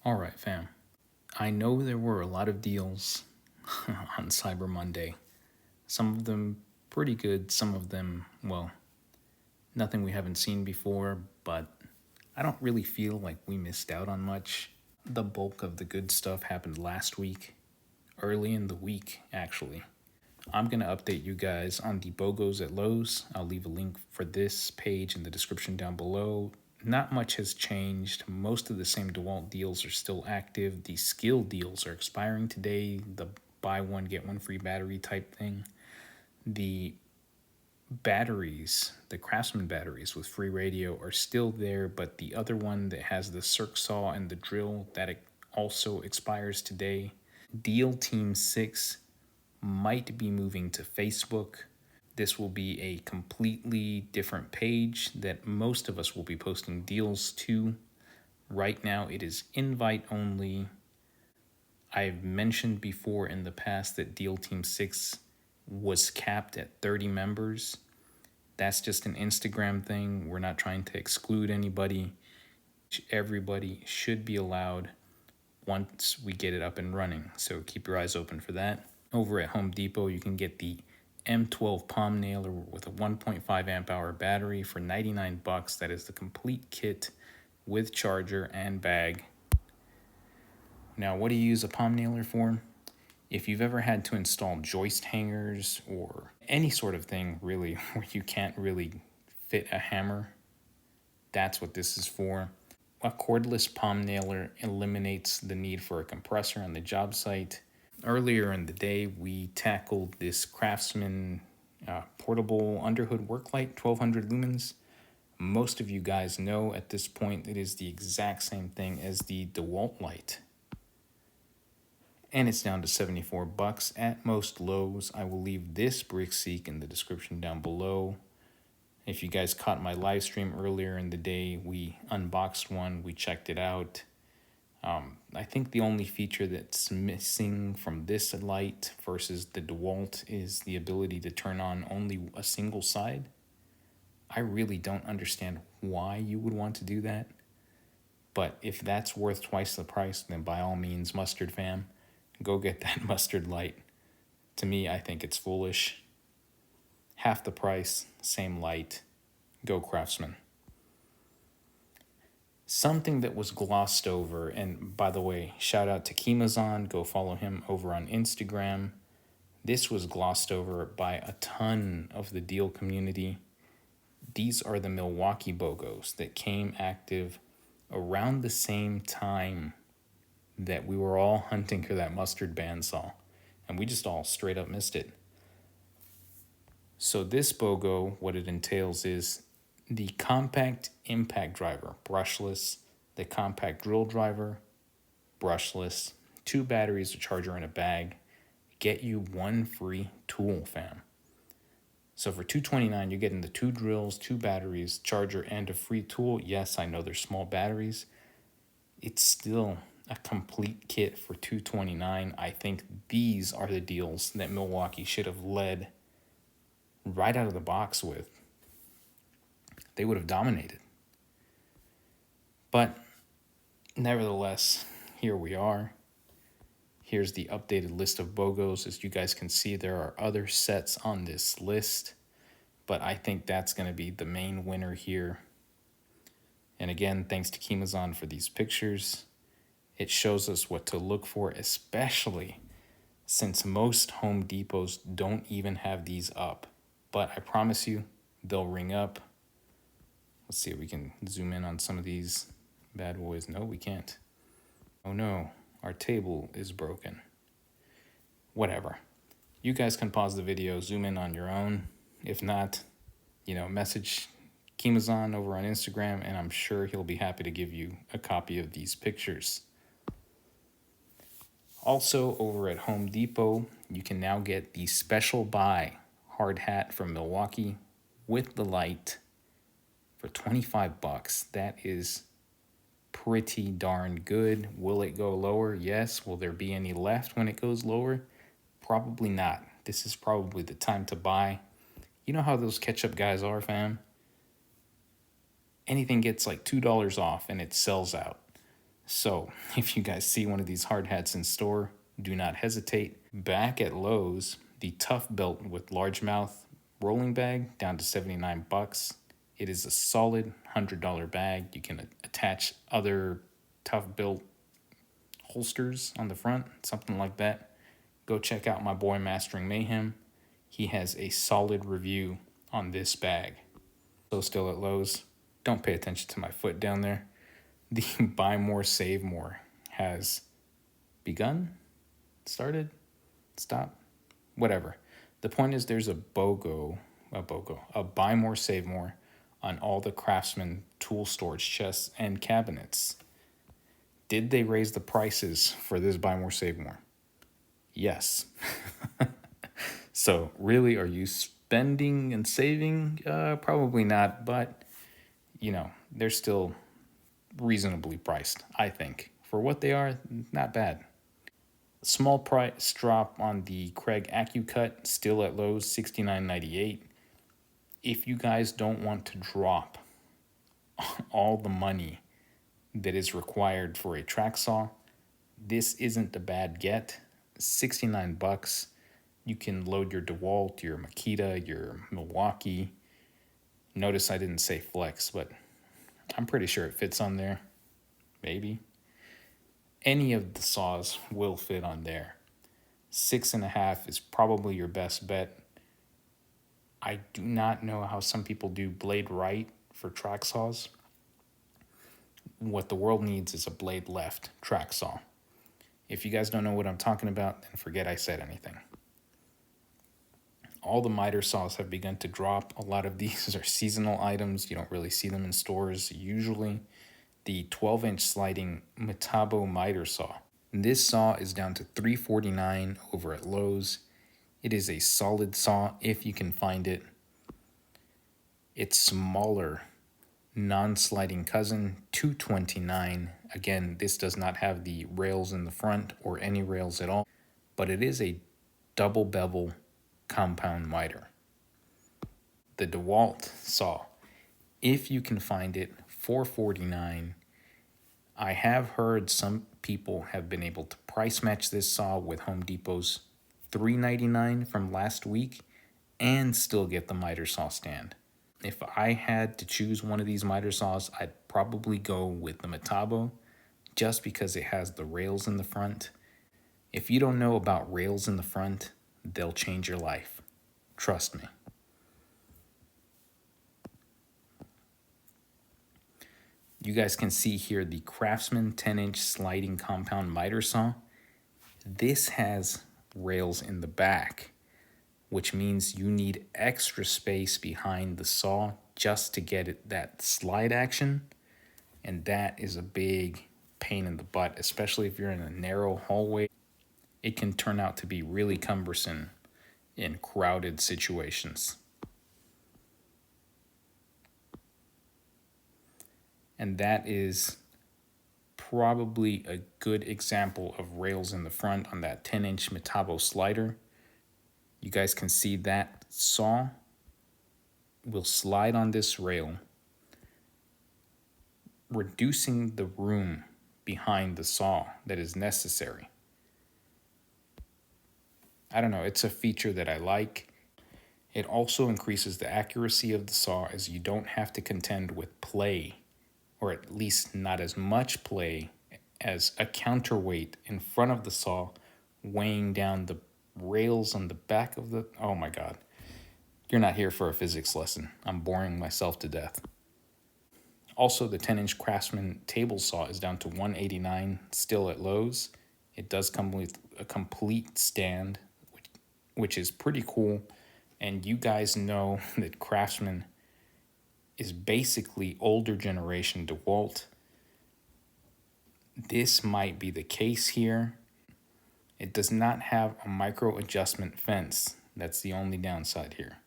All right, fam. I know there were a lot of deals on Cyber Monday. Some of them pretty good, some of them, well, nothing we haven't seen before, but I don't really feel like we missed out on much. The bulk of the good stuff happened last week, early in the week, actually. I'm going to update you guys on the Bogos at Lowe's. I'll leave a link for this page in the description down below. Not much has changed. Most of the same DeWalt deals are still active. The skill deals are expiring today. The buy one, get one free battery type thing. The batteries, the Craftsman batteries with free radio are still there, but the other one that has the circ saw and the drill, that also expires today. Deal Team 6 might be moving to Facebook. This will be a completely different page that most of us will be posting deals to. Right now, it is invite only. I've mentioned before in the past that Deal Team 6 was capped at 30 members. That's just an Instagram thing. We're not trying to exclude anybody. Everybody should be allowed once we get it up and running. So keep your eyes open for that. Over at Home Depot, you can get the M12 palm nailer with a 1.5 amp hour battery for $99. That is the complete kit with charger and bag. Now, what do you use a palm nailer for? If you've ever had to install joist hangers or any sort of thing really where you can't really fit a hammer, that's what this is for. A cordless palm nailer eliminates the need for a compressor on the job site. Earlier in the day, we tackled this Craftsman portable underhood work light, 1200 lumens. Most of you guys know at this point it is the exact same thing as the DeWalt light. And it's down to $74 at most Lowe's. I will leave this Brickseek in the description down below. If you guys caught my live stream earlier in the day, we unboxed one, we checked it out. I think the only feature that's missing from this light versus the DeWalt is the ability to turn on only a single side. I really don't understand why you would want to do that. But if that's worth twice the price, then by all means, Mustard fam, go get that mustard light. To me, I think it's foolish. Half the price, same light. Go Craftsman. Something that was glossed over, and by the way, shout out to Kimazon, go follow him over on Instagram. This was glossed over by a ton of the deal community. These are the Milwaukee Bogos that came active around the same time that we were all hunting for that mustard bandsaw, and we just all straight up missed it. So this Bogo, what it entails is the compact impact driver, brushless, the compact drill driver, brushless, 2 batteries, a charger, and a bag. Get you 1 free tool, fam. So for $229, you're getting the 2 drills, 2 batteries, charger, and a free tool. Yes, I know they're small batteries. It's still a complete kit for $229. I think these are the deals that Milwaukee should have led right out of the box with. They would have dominated. But nevertheless, here we are. Here's the updated list of Bogos. As you guys can see, there are other sets on this list, but I think that's going to be the main winner here. And again, thanks to Kimazon for these pictures. It shows us what to look for, especially since most Home Depots don't even have these up. But I promise you, they'll ring up. Let's see if we can zoom in on some of these bad boys. No, we can't. Oh no, our table is broken. Whatever. You guys can pause the video, zoom in on your own. If not, message Kimazon over on Instagram, and I'm sure he'll be happy to give you a copy of these pictures. Also, over at Home Depot, you can now get the special buy hard hat from Milwaukee with the light for $25. That is pretty darn good. Will it go lower? Yes. Will there be any left when it goes lower? Probably not. This is probably the time to buy. You know how those ketchup guys are, fam? Anything gets like $2 off and it sells out. So if you guys see one of these hard hats in store, do not hesitate. Back at Lowe's, the Tough Belt with large mouth rolling bag down to 79 bucks. It is a solid $100 bag. You can attach other Tough Belt holsters on the front, something like that. Go check out my boy Mastering Mayhem. He has a solid review on this bag. So still at Lowe's. Don't pay attention to my foot down there. The buy more, save more has begun, started, stopped, whatever. The point is there's a buy more, save more on all the Craftsman tool storage chests and cabinets. Did they raise the prices for this buy more, save more? Yes. So really, are you spending and saving? Probably not, but they're still reasonably priced, I think. For what they are, not bad. Small price drop on the Craig AccuCut, still at Lowe's, $69.98. If you guys don't want to drop all the money that is required for a track saw, this isn't a bad get. 69 bucks. You can load your DeWalt, your Makita, your Milwaukee. Notice I didn't say Flex, but I'm pretty sure it fits on there. Maybe. Any of the saws will fit on there. 6.5 is probably your best bet. I do not know how some people do blade right for track saws. What the world needs is a blade left track saw. If you guys don't know what I'm talking about, then forget I said anything. All the miter saws have begun to drop. A lot of these are seasonal items. You don't really see them in stores usually. The 12-inch sliding Metabo miter saw. This saw is down to $349 over at Lowe's. It is a solid saw if you can find it. Its smaller non-sliding cousin, $229. Again, this does not have the rails in the front or any rails at all, but it is a double bevel compound miter. The DeWalt saw, if you can find it, $449. I have heard some people have been able to price match this saw with Home Depot's $399 from last week and still get the miter saw stand. If I had to choose one of these miter saws, I'd probably go with the Metabo just because it has the rails in the front. If you don't know about rails in the front, they'll change your life. Trust me. You guys can see here the Craftsman 10-inch sliding compound miter saw. This has rails in the back, which means you need extra space behind the saw just to get it that slide action. And that is a big pain in the butt, especially if you're in a narrow hallway. It can turn out to be really cumbersome in crowded situations. And that is probably a good example of rails in the front on that 10-inch Metabo slider. You guys can see that saw will slide on this rail, reducing the room behind the saw that is necessary. I don't know, it's a feature that I like. It also increases the accuracy of the saw as you don't have to contend with play, or at least not as much play as a counterweight in front of the saw weighing down the rails on the back of the... Oh my God. You're not here for a physics lesson. I'm boring myself to death. Also, the 10-inch Craftsman table saw is down to $189, still at Lowe's. It does come with a complete stand, which is pretty cool. And you guys know that Craftsman is basically older generation DeWalt. This might be the case here. It does not have a micro adjustment fence. That's the only downside here.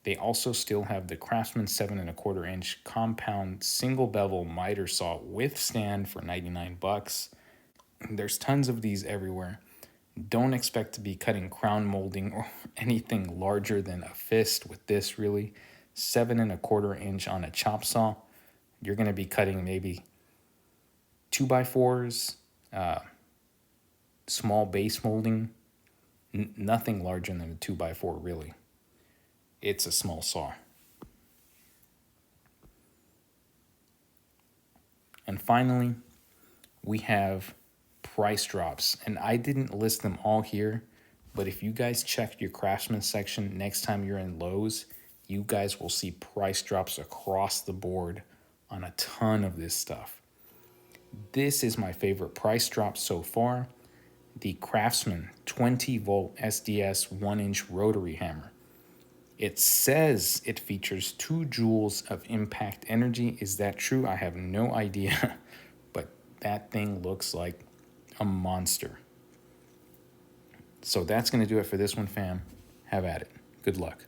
They also still have the Craftsman 7.25-inch compound single bevel miter saw with stand for 99 bucks. There's tons of these everywhere. Don't expect to be cutting crown molding or anything larger than a fist with this, really. 7.25-inch on a chop saw. You're going to be cutting maybe 2x4s, small base molding, nothing larger than a 2x4 really. It's a small saw. And finally, we have price drops. And I didn't list them all here, but if you guys check your Craftsman section next time you're in Lowe's, you guys will see price drops across the board on a ton of this stuff. This is my favorite price drop so far. The Craftsman 20-volt SDS 1-inch rotary hammer. It says it features 2 joules of impact energy. Is that true? I have no idea, but that thing looks like a monster. So that's going to do it for this one, fam. Have at it. Good luck.